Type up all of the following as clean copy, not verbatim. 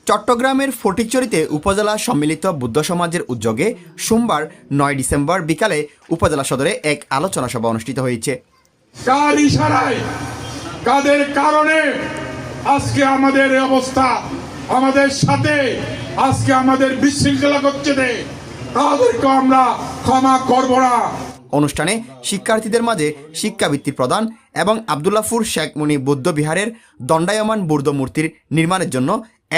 চট্টগ্রামের ফটিকছড়িতে উপজেলা সম্মিলিত বুদ্ধ সমাজের উদ্যোগে সোমবার ৯ ডিসেম্বর বিকালে উপজেলা সদরে এক আলোচনা সভা অনুষ্ঠিত হয়েছে। কার ইশারায়, কাদের কারণে আজকে আমাদের এই অবস্থা, আমাদের সাথে আজকে আমাদের বিশৃঙ্খলা করছে, তাদেরকে আমরা ক্ষমা করব না। অনুষ্ঠানে শিক্ষার্থীদের মাঝে শিক্ষাবৃত্তি প্রদান এবং আবদুল্লাপুর শেখ মুনি বৌদ্ধ বিহারের দণ্ডায়মান বুদ্ধ মূর্তির নির্মাণের জন্য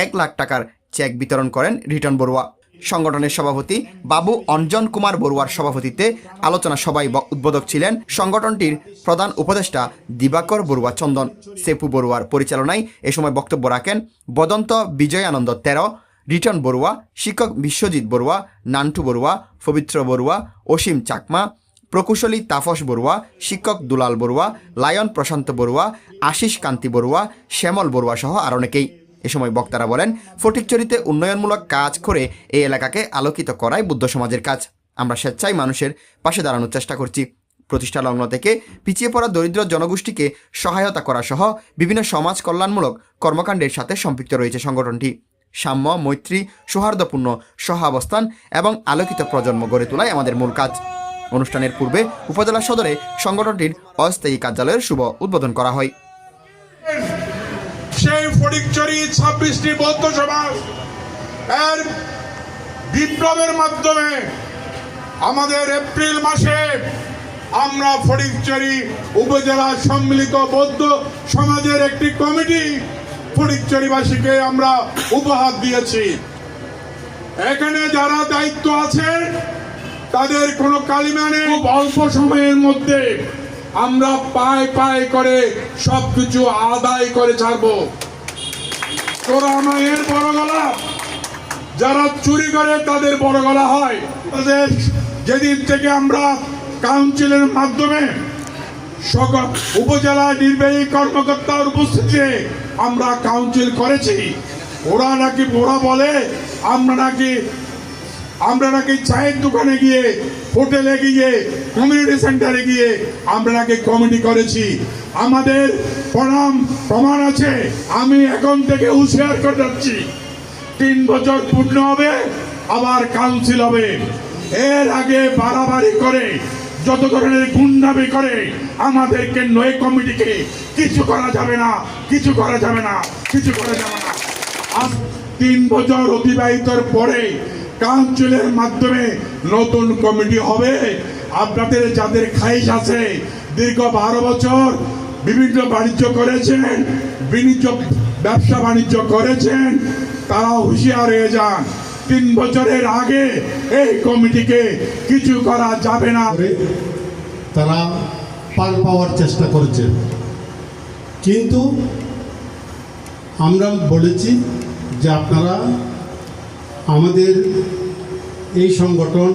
১ লাখ টাকার চেক বিতরণ করেন রিটন বড়ুয়া। সংগঠনের সভাপতি বাবু অঞ্জন কুমার বড়ুয়ার সভাপতিত্বে আলোচনা সভায় উদ্বোধক ছিলেন সংগঠনটির প্রধান উপদেষ্টা দিবাকর বড়ুয়া চন্দন। সেপু বড়ুয়ার পরিচালনায় এ সময় বক্তব্য রাখেন বদন্ত বিজয় আনন্দ ১৩, রিটন বড়ুয়া, শিক্ষক বিশ্বজিৎ বড়ুয়া, নান্টু বড়ুয়া, পবিত্র বড়ুয়া, অসীম চাকমা, প্রকৌশলী তাপস বড়ুয়া, শিক্ষক দুলাল বড়ুয়া, লায়ন প্রশান্ত বড়ুয়া, আশিস কান্তি বড়ুয়া, শ্যামল বড়ুয়া সহ আর অনেকেই। এ সময় বক্তারা বলেন, ফটিকছড়িতে উন্নয়নমূলক কাজ করে এই এলাকাকে আলোকিত করাই বুদ্ধ সমাজের কাজ। আমরা স্বেচ্ছায় মানুষের পাশে দাঁড়ানোর চেষ্টা করছি। প্রতিষ্ঠা লগ্ন থেকে পিছিয়ে পড়া দরিদ্র জনগোষ্ঠীকে সহায়তা করা সহ বিভিন্ন সমাজ কল্যাণমূলক কর্মকাণ্ডের সাথে সম্পৃক্ত রয়েছে সংগঠনটি। সাম্য, মৈত্রী, সৌহার্দ্যপূর্ণ সহাবস্থান এবং আলোকিত প্রজন্ম গড়ে তোলাই আমাদের মূল কাজ। অনুষ্ঠানের পূর্বে উপজেলা সদরে সংগঠনটির অস্থায়ী কার্যালয়ের শুভ উদ্বোধন করা হয়। সেই ফটিকছড়ি ২৬টি বৌদ্ধ সমাজ এর বিপ্লবের মাধ্যমে আমাদের এপ্রিল মাসে আমরা ফটিকছড়ি উপজেলা সম্মিলিত বৌদ্ধ সমাজের একটি কমিটি ফটিকছড়িবাসীকে আমরা উপহার দিয়েছি। এখানে যারা দায়িত্ব আছে তাদের কোনো কালিমা নেই। খুব অল্প সময়ের মধ্যে আমরা পায়ে পায়ে করে সবকিছু আদায় করে ছাড়বো। তোরা আমাদের বড় গলা, যারা চুরি করে তাদের বড় গলা হয়। যেদিন থেকে আমরা কাউন্সিলের মাধ্যমে উপজেলা নির্বাহী কর্মকর্তার উপস্থিতিতে আমরা কাউন্সিল করেছি, ওরা বলে আমরা নাকি চায়ের দোকানে গিয়ে, হোটেলে গিয়ে, কমিউনিটি সেন্টারে গিয়ে আমরা নাকি কমিটি করেছি। আমাদের প্রমাণ আছে। আমি এখন থেকে হুঁশিয়ার করে যাচ্ছি, ৩ বছর পূর্ণ হবে, আবার কাউন্সিল হবে। এর আগে বাড়াবাড়ি করে, যত ধরনের গুন্ডামি করে আমাদেরকে নয় কমিটিকে কিছু করা যাবে না, কিছু করা যাবে না, কিছু করা যাবে না। আজ ৩ বছর অতিবাহিতর পরে কাউন্সিলের মাধ্যমে নতুন কমিটি হবে। আপনাদের যাদের খাইশ আছে, দীর্ঘ ১২ বছর বিভিন্ন বাণিজ্য করেছেন, ব্যবসা বাণিজ্য করেছেন, তারা হুঁশিয়ার হয়ে যান। ৩ বছরের আগে এই কমিটিকে কিছু করা যাবে না। তারা পার পাওয়ার চেষ্টা করেছে, কিন্তু আমরা বলেছি যে আপনারা আমাদের এই সংগঠন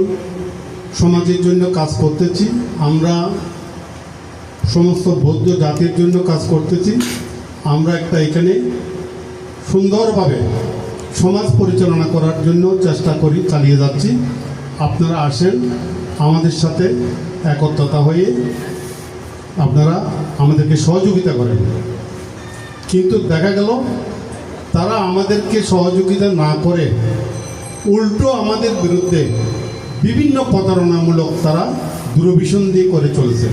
সমাজের জন্য কাজ করতেছি, আমরা সমস্ত বৌদ্ধ জাতির জন্য কাজ করতেছি। আমরা একটা এখানে সুন্দরভাবে সমাজ পরিচালনা করার জন্য চেষ্টা করি, চালিয়ে যাচ্ছি। আপনারা আসেন, আমাদের সাথে একত্রতা হয়ে আপনারা আমাদেরকে সহযোগিতা করেন। কিন্তু দেখা গেল তারা আমাদেরকে সহযোগিতা না করে উল্টো আমাদের বিরুদ্ধে বিভিন্ন প্রতারণামূলক তারা দূরভিসন দিয়ে করে চলছে।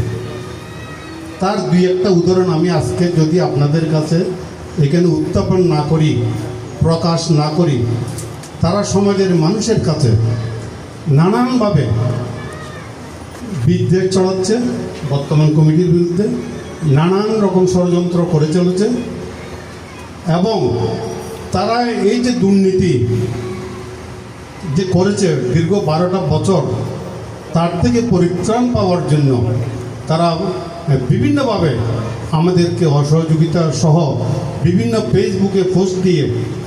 তার ২-১টা উদাহরণ আমি আজকে যদি আপনাদের কাছে এখানে উত্থাপন না করি, প্রকাশ না করি, তারা সমাজের মানুষের কাছে নানানভাবে বিদ্বেষ ছড়াচ্ছে, বর্তমান কমিটির বিরুদ্ধে নানান রকম ষড়যন্ত্র করে চলেছে। এবং তারা এই যে দুর্নীতি যে করেছে দীর্ঘ 12টা বছর, তার থেকে পরিত্রাণ পাওয়ার জন্য তারা বিভিন্নভাবে আমাদেরকে অসহযোগিতা সহ বিভিন্ন ফেসবুকে পোস্ট দিয়ে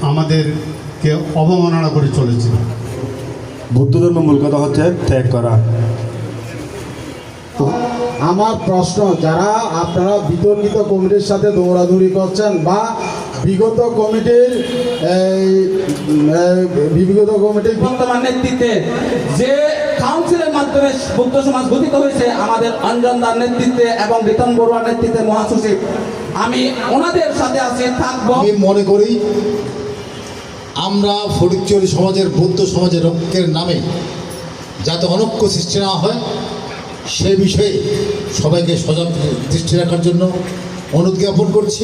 আমাদেরকে অবমাননা করে চলেছে। বৌদ্ধ ধর্মের মূল কথা হচ্ছে ত্যাগ করা। আমার প্রশ্ন, যারা আপনারা বিতর্কিত কমিটির সাথে দৌড়াদৌড়ি করছেন বা বিগত কমিটির বর্তমান নেতৃত্বে যে কাউন্সিলের মাধ্যমে বৌদ্ধ সমাজ গঠিত হয়েছে আমাদের অঞ্জন দার নেতৃত্বে এবং রিতন বড়ুয়ার নেতৃত্বে মহাসচিব। আমি ওনাদের সাথে আছি, থাকবো। আমি মনে করি আমরা ফটিকছড়ি সমাজের বৌদ্ধ সমাজের ঐক্যের নামে যাতে অনৈক্য সৃষ্টি না হয় সে বিষয়ে সবাইকে সজাগ দৃষ্টি রাখার জন্য অনুজ্ঞাপন করছি।